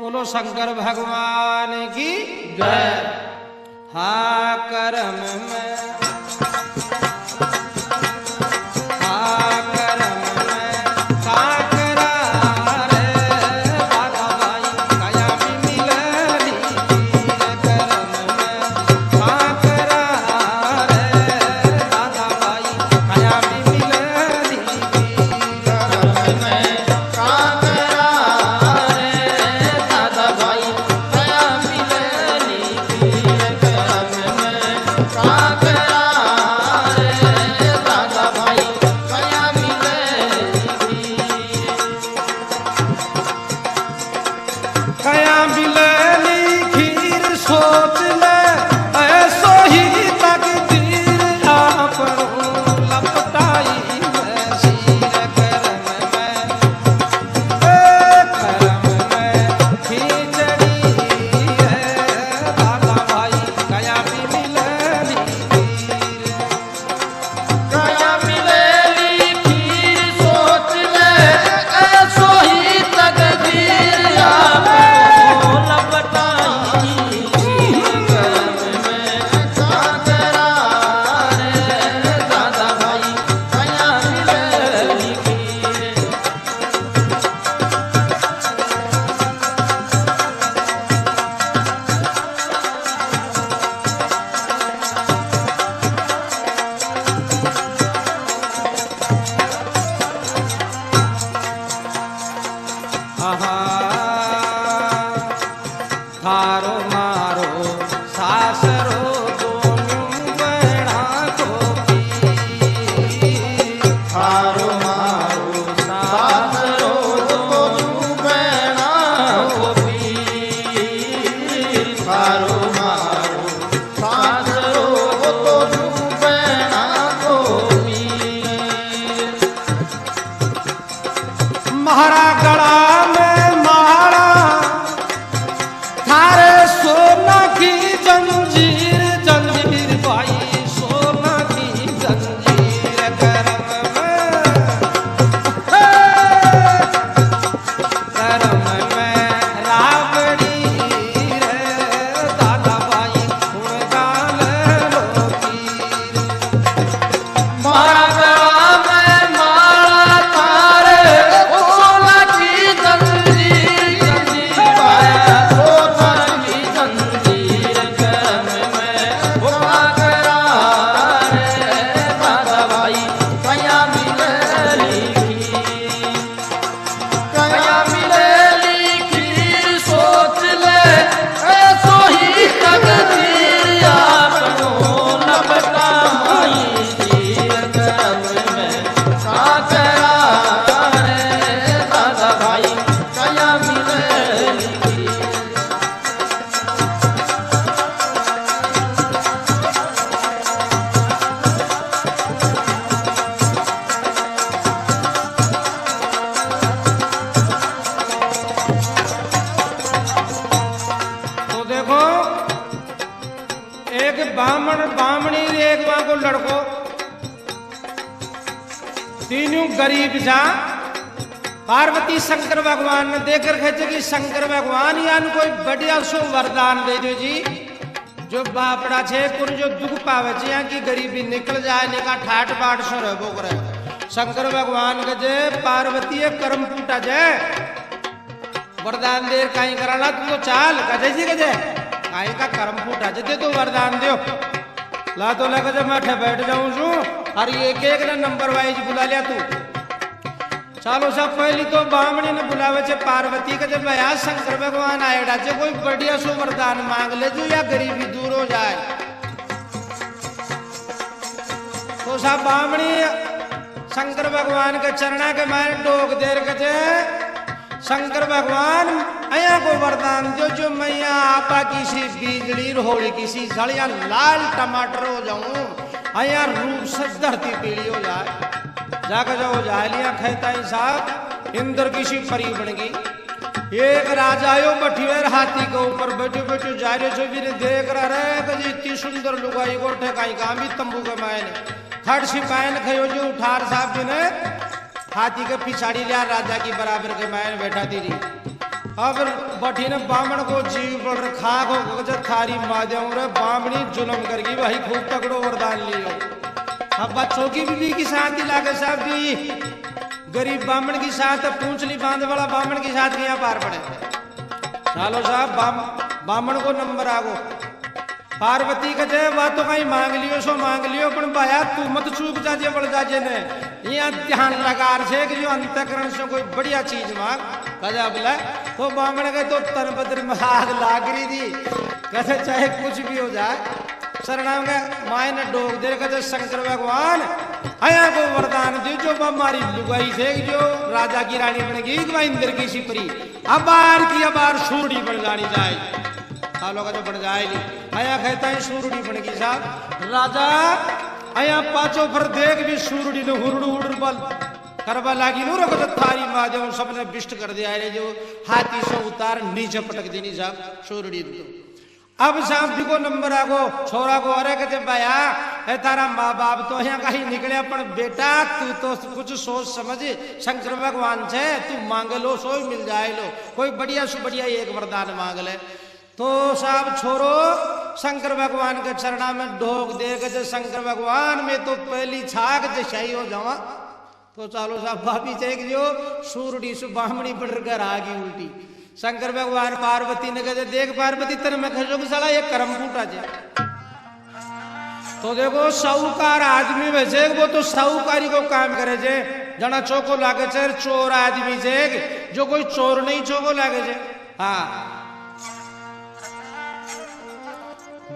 बोलो शंकर भगवान की जय। हा करम में थारो मारो सासरो दोनों बड़ा को थारो मारो सासरो दोनों बड़ा को थारो मारो सासरो दोनों बड़ा को महारा गड़ा बामण बामणी एक मां को लड़को तीनों गरीब जा पार्वती शंकर भगवान ने देखकर कहते कि शंकर भगवान यान कोई बढ़िया सो वरदान दे दो जी जो बापड़ा छे कुन जो दुख पावे छे यहाँ की गरीबी निकल जाए निका ठाट बाट सो रहबो करे। शंकर भगवान के जे पार्वती कर्म फूटा जाए वरदान दे कहीं कराना तू तो चाल कहे जी के काई का कर्म फूटा जे तो वरदान दियो ला तो लगा जब मैं बैठ जाऊं छू और एक एक ने नंबर वाइज बुला लिया तू चलो सब पहली तो बामणी ने बुलावे छे पार्वती के जब आया शंकर भगवान आएड़ा जे कोई बढ़िया सो वरदान मांग ले जो या गरीबी दूर हो जाए तो सब बामणी शंकर भगवान के चरणा के मारे डोक देर के शंकर भगवान अया को वरदान दो जो मैया आपा किसी बिजली होली किसी सड़िया लाल टमाटर हो जाऊं अया रूप से धरती पीली हो जाए जाकर जो जाए लिया कहता है साहब इंद्र किसी परी बन गई एक राजायो बठियर हाथी के ऊपर बैठे बैठे जा रहे छो भी देख रहे इतनी सुंदर लुगाई को ठेकाई काम भी तंबू के मायने खड़ सिपाही खयो जो उठार साहब जी ने हाथी के पिछाड़ी लिया राजा की बराबर के मायने बैठा थी अब बठी ने बामण को जीव पर खा को गजर थारी माध्यम रे बामणी जुलम करगी भाई खूब तगड़ो वरदान लियो। अब बच्चों की बीवी की शांति लागे साहब जी गरीब बामण की साथ पूंछली बांध वाला बामण की साथ यहाँ पार पड़े। चलो साहब बामण को नंबर आगो पार्वती का जय वह तो कहीं मांग लियो सो मांग लियो पर भाया तू मत चूक जाजे बड़ जाजे ने यहाँ ध्यान लगा रहे कि जो अंतकरण से कोई बढ़िया चीज मांग कजा बोला तो बामण के तो तन बदर में आग लाग रही थी कहते चाहे कुछ भी हो जाए शरणाम का माए ने डोक दे कहते शंकर भगवान आया को वरदान दे जो हमारी लुगाई थे जो राजा की रानी बनेगी इंद्र की सिपरी अबार सूरडी बन जानी जाए सालों का जो बढ़ जाएगी आया कहता है सूरडी बन गई साहब राजा आया पांचों पर देख भी सूरडी ने हुरडू हुडर बल करवा लागी नूर को जो थारी माध्यम सबने बिष्ट कर दिया है जो हाथी से उतार नीचे पटक देनी साहब सूरडी तो अब साहब जी को नंबर आगो छोरा को अरे कहते भैया है तारा माँ बाप तो यहाँ कहीं निकले पर बेटा तू तो कुछ सोच समझ शंकर भगवान से तू मांग लो सो मिल जाए लो कोई बढ़िया से बढ़िया एक वरदान मांग ले तो साहब छोरो शंकर भगवान के चरणा में ढोक दे के शंकर भगवान में तो पहली छाक जशाई हो जावा तो चलो साहब भाभी चेक जो सूरडी से बामणी पड़ कर आ गई उल्टी शंकर भगवान पार्वती ने कहते देख पार्वती तेरे में खजो की साला ये कर्म फूटा जाए तो देखो साहूकार आदमी वैसे वो तो साहूकारी को काम करे जे जना चौको लागे छे चोर आदमी छे जो कोई चोर नहीं चौको लागे छे हाँ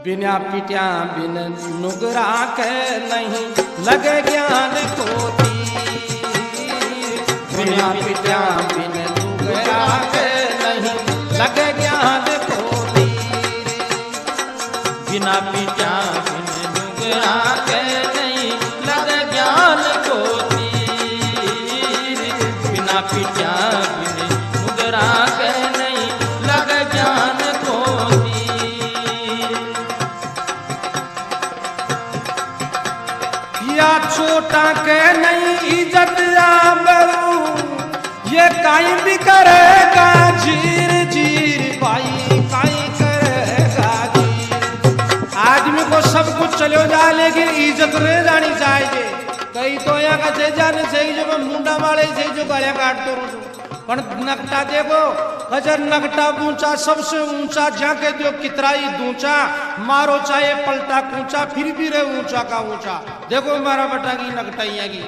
बिना पिटिया बिन नुगरा के नहीं लगे ज्ञान को बिना पिटिया बिन नुगरा के नहीं लगे ज्ञान को बिना पिटिया बिन नुगरा के नहीं लगे ज्ञान को बिना पिटिया बिन नुगरा के नहीं लगे ज्ञान को या छोटा के नहीं इज्जत आबरू ये काई भी करेगा जीर जीर भाई काई करेगा जीर आदमी को सब कुछ चलो जा लेकिन इज्जत नहीं जानी चाहिए कई तो यहाँ का जे जाने से जो मुंडा वाले से जो गालियां काटते रहो पर नकटा देखो अजर नकटा ऊंचा सबसे ऊंचा जाके जो कितराई दूंचा मारो चाहे पलटा कूचा फिर भी रहे ऊंचा का ऊंचा देखो मारा बटा की नकटाइया की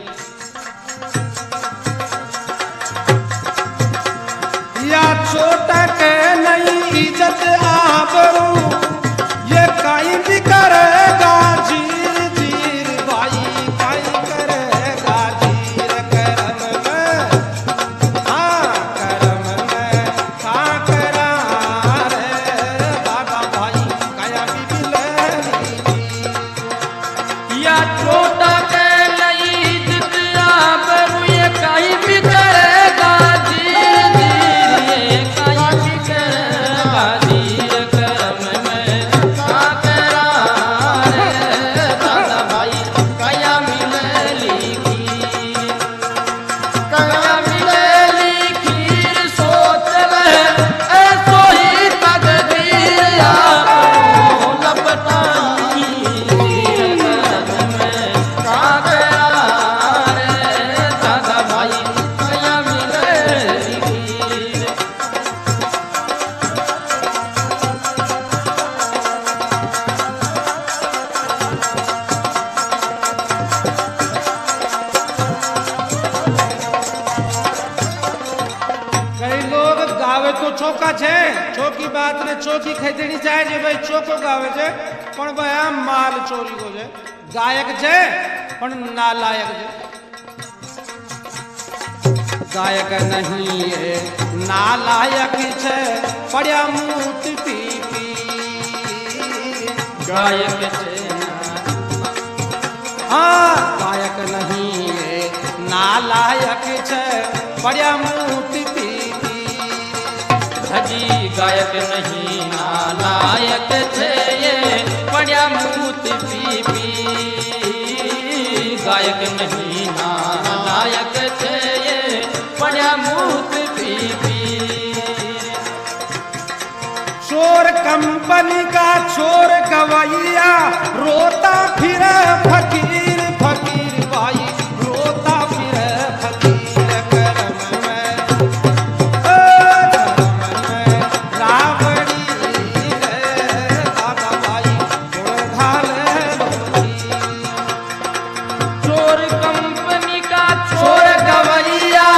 या छोटा के नहीं इज्जत आबरू ये काई भी करेगा जीर जीर भाई काई करेगा जीर करम में हाँ करम में का करा रे बाबा भाई काया भी ले या छोटा के नहीं इज्जत आबरू ये काई भी करेगा चौका छे चौकी बात ने चौकी खरीदनी चाहिए भाई चौको गावे छे पण भाई माल चोरी को छे गायक छे पण नालायक छे गायक नहीं है नालायक छे पड़िया मूत पी पी गायक छे हाँ गायक नहीं है नालायक छे पड़िया मूत पी हजी गायक नहीं नालायक छे ये पड़िया मूत पी पी गायक नहीं नालायक छे ये पड़िया मूत पी पी कंपनी का चोर गवैया रोता फिर फकीर फकीर भाई रोता फिर फकीर करम में रावड़ी रे दादा भाई घाल चोर कंपनी का चोर गवैया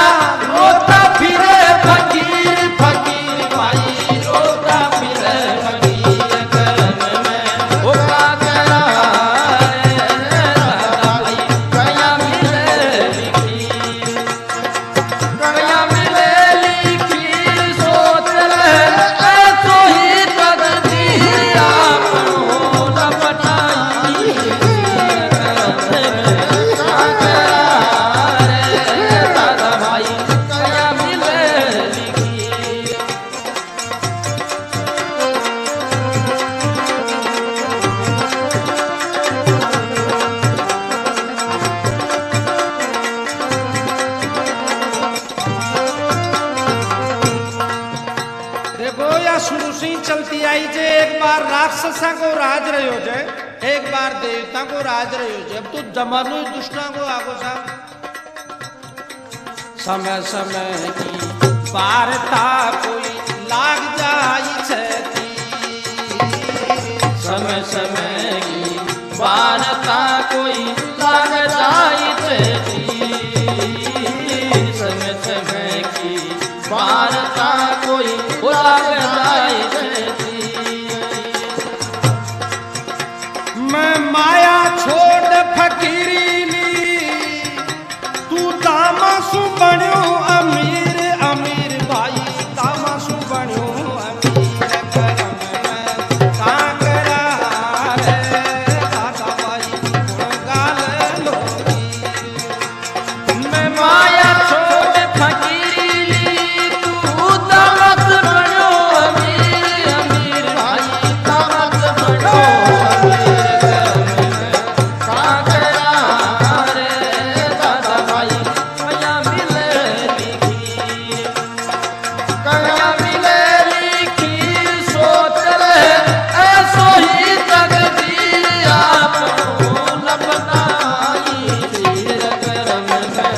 रोता फिर फकीर फकीर भाई रोता फिर फकीर करम में ओ का करा भाई कया मिले लिखी कया मिले लिखी सोच ले ऐसो ही तकदीर आपनो न बनाई देखो या शुरू से ही चलती आई जे एक बार राक्षसा को राज रहे हो जाए एक बार देवता को राज रहे हो जाए अब तो जमानो ही दुष्टा को आगो साहब समय समय की वार्ता कोई लाग जाई छती समय समय की वार्ता कोई लाग जाई छती समय समय की वार्ता कोई लाग जाई छती मैं माया छोड़ फकीरी ली तू तामासु बन्यो अमीर अमीर भाई तामासु बन्यो अमीर करम में काकरा रे दादा भाई गाल लोगी मैं माया छोड़ फकीरी ली तू दामत बनो अमीर अमीर भाई दामत बनो अमीर काकरा रे दादा भाई कया मिले लिखी कया मिले लिखी सोच ले ऐसो ही तकदीर आपको न बनाई तीर करम में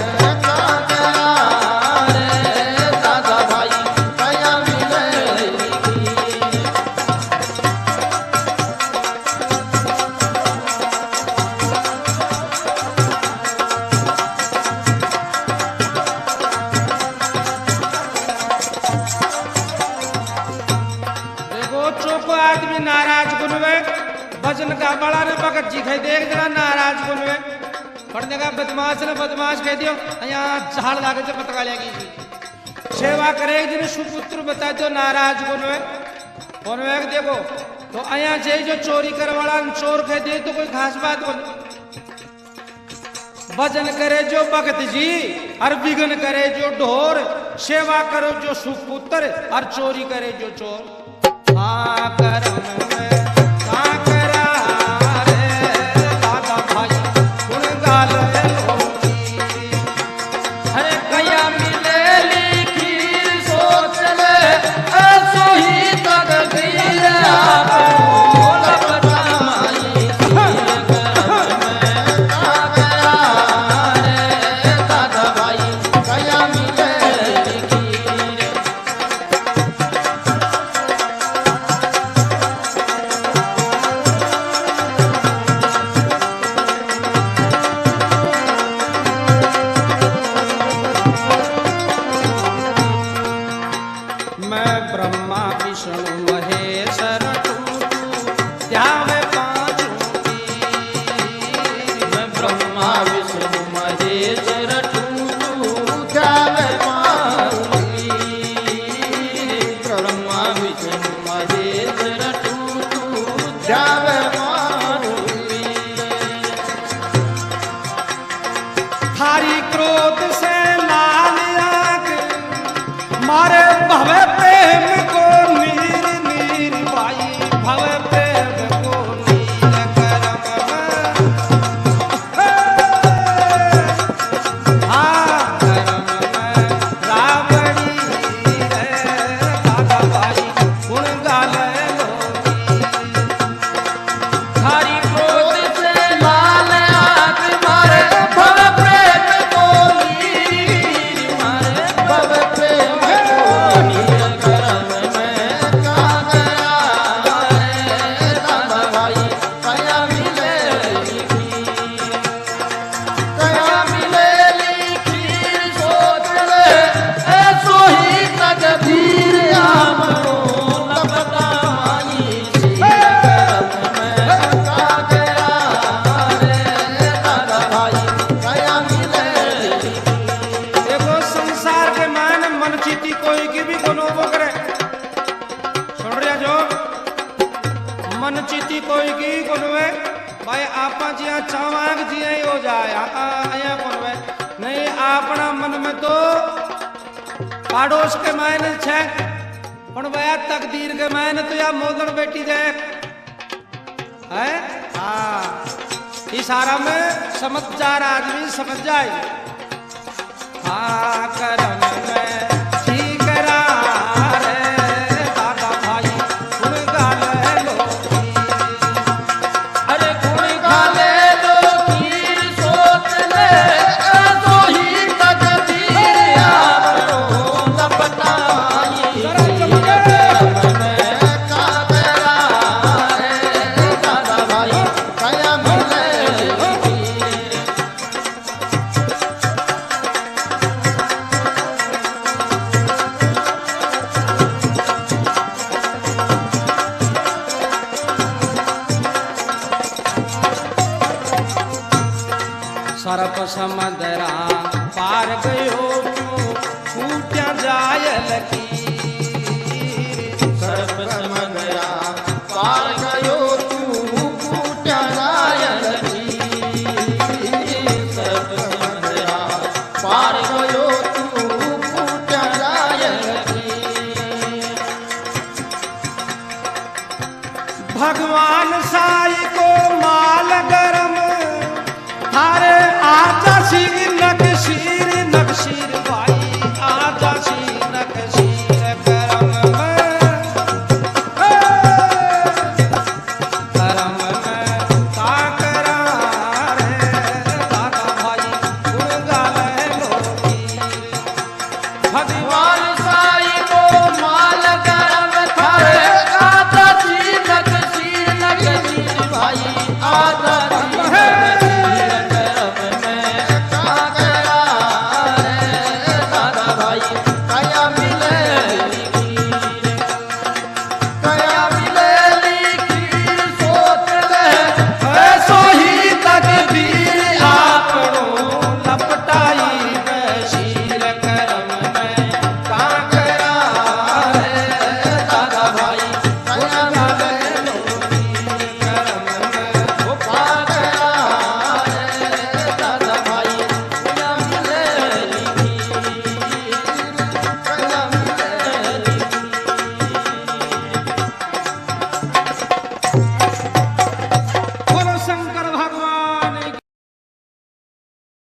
काकरा रे दादा भाई कया मिले लिखी देखो चोको आदमी नाराज गुनवे भजन का बड़ा ने भगत जी कह देख जरा नाराज गुनवे पढ़ने का बदमाश ने बदमाश कह दियो यहाँ झाड़ लागे से पतका लेगी जी सेवा करे जिन्हें सुपुत्र बता दो नाराज गुनवे गुनवे देखो तो यहाँ जे जो चोरी करे वाला चोर कह दे तो कोई खास बात बोल भजन करे जो भगत जी और विघन करे जो ढोर सेवा करो जो सुपुत्र और चोरी करे जो चोर करम में काकरा रे दादा भाई गुण गाल लोगी अरे कया मिले लिखी सोच ले ऐसो ही तकदीर आपको न बनाई तीर करम में काकरा रे दादा भाई कया मिले लिखी मैं ब्रह्मा विष्णु महेश ध्यावे पांचों की मैं ब्रह्मा विष्णु महेश रटूं तू ध्यावे मारूंगी ब्रह्मा विष्णु महेश रटूं तू ध्यावे मारूंगी थारी क्रोध से लाल आंख मारे भवे प्रेम को नीर नीर भाई भवे प्रेम को नीर करम में करम में रावड़ी रे दादा भाई गुण गाल लोगी जिया चावांग जिया ही हो जाए आया कौन वे नहीं अपना मन में तो पाड़ोस के मायने छे पण वह तकदीर के मायने तो या मोदन बेटी देख है हाँ इशारा में समझदार आदमी समझ जाए हाँ करम में ठीक दादा भाई गुण गाले लो अरे गुण गाले लो कीर सोच ले तो ही तकदीर आपको न बताई दादा भाई कया मिले सरप समंदरा पार गयो छूट्या जायल की